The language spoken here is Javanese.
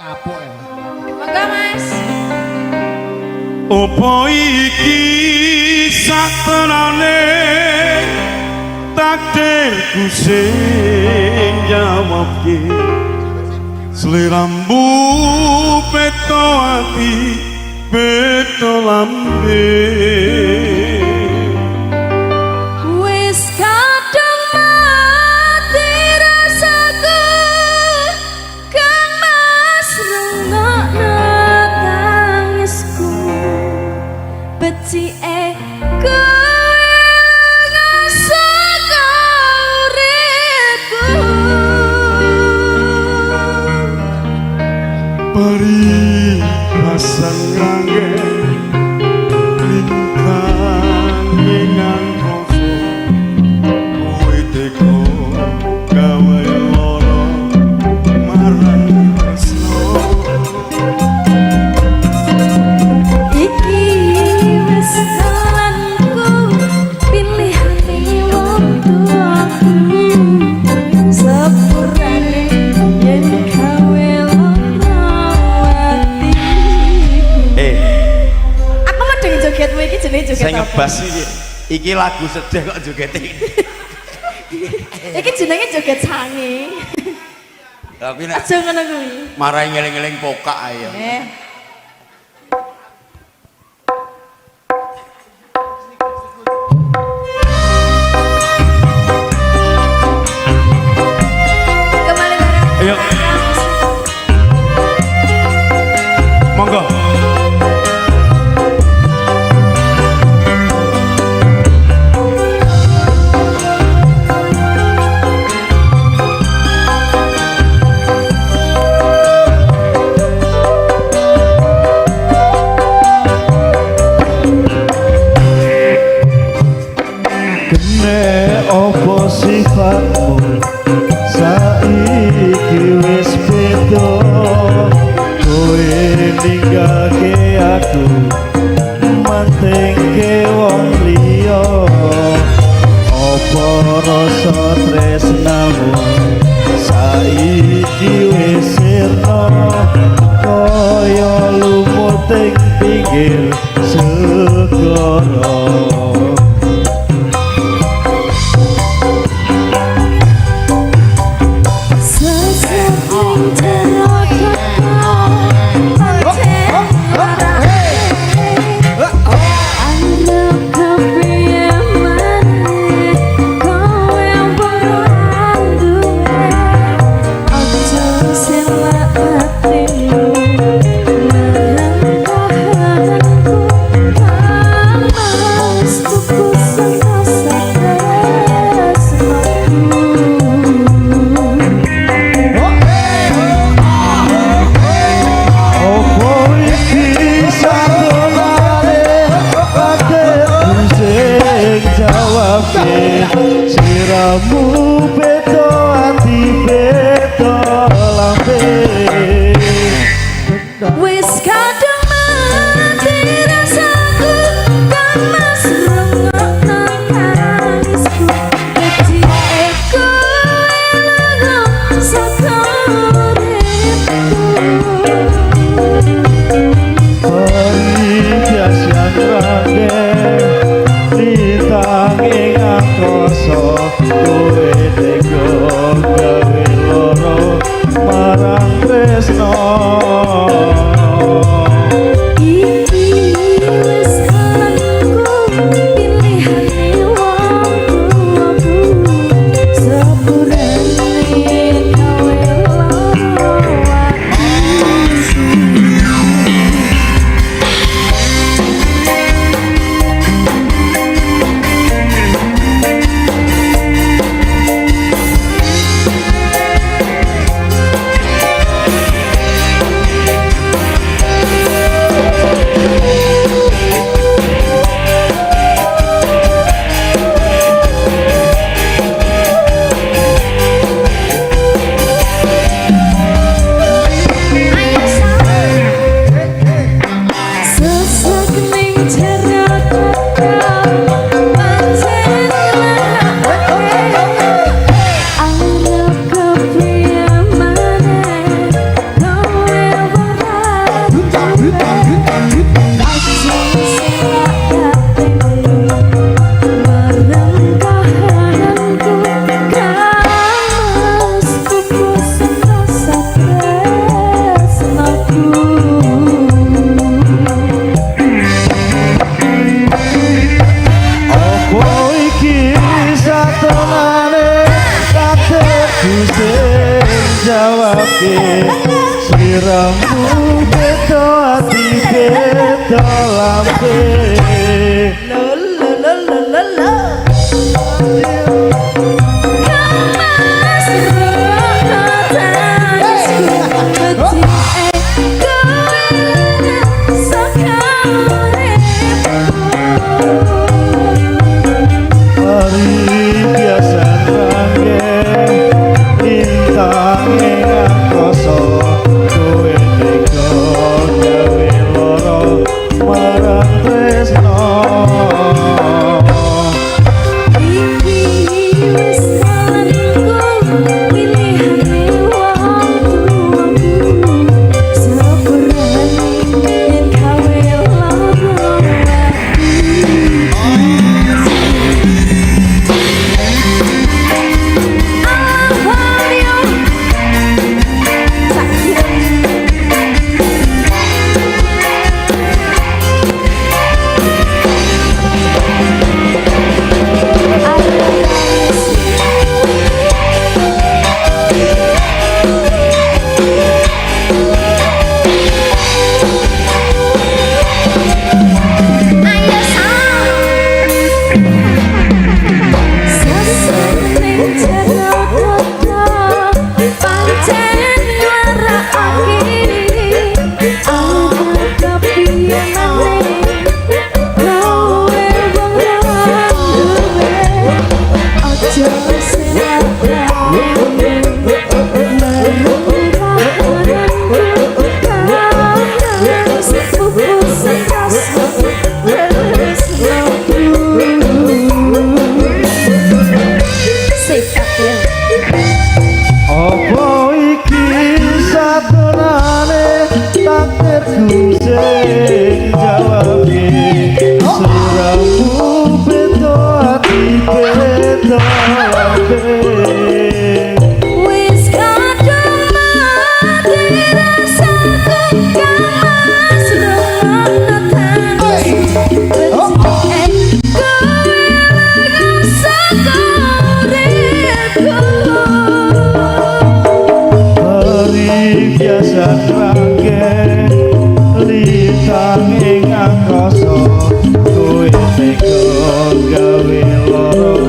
Kapok ya. Monggo Mas. Opo iki satenane takdirku sing jawabke sliramu peto ati peto lambe Wis kadung mati rasaku Kang Mas rungokno tangisku becike kowe ngasaka uripku Pari pasang ngangge lintang nang koso kowe teko gawe loro marang tresno Iki wis dalanku pilihane wong tuaku sepurane yen gawe lara atiku Aku mending jogetmu iki jenenge joget saya apa? ngebas iki lagu sedih kok joget ini Iki jenenge joget sange tapi nek Aja ngono kuwi marai ngeling-ngeling pokak ayo Kembali bareng Ayo. Monggo. Kene opo sifatmu saiki wis beda kowe ninggake aku mantengke wong liya opo rasa tresnamu saiki wis sirna kaya lumuting pinggir segara Siramu beda ati beda lambe Lo lo lo lo lo lo. Kemas rono tangisku Beti kowe saka Hari biasa rangge Lintange angkasa Kowe tega gawe loro marang tresno Iki wis tanganku pilihane wong tuaku Seberani yen gawe loro Apa iki satonane takdirku sing jawabi Siramu beda ati beda lambe Wis kadung mati rasaku kemas rono tangisku Beti kowe saka uripku Hari biasa rangge Lintange angkasa Kowe tega gawe loro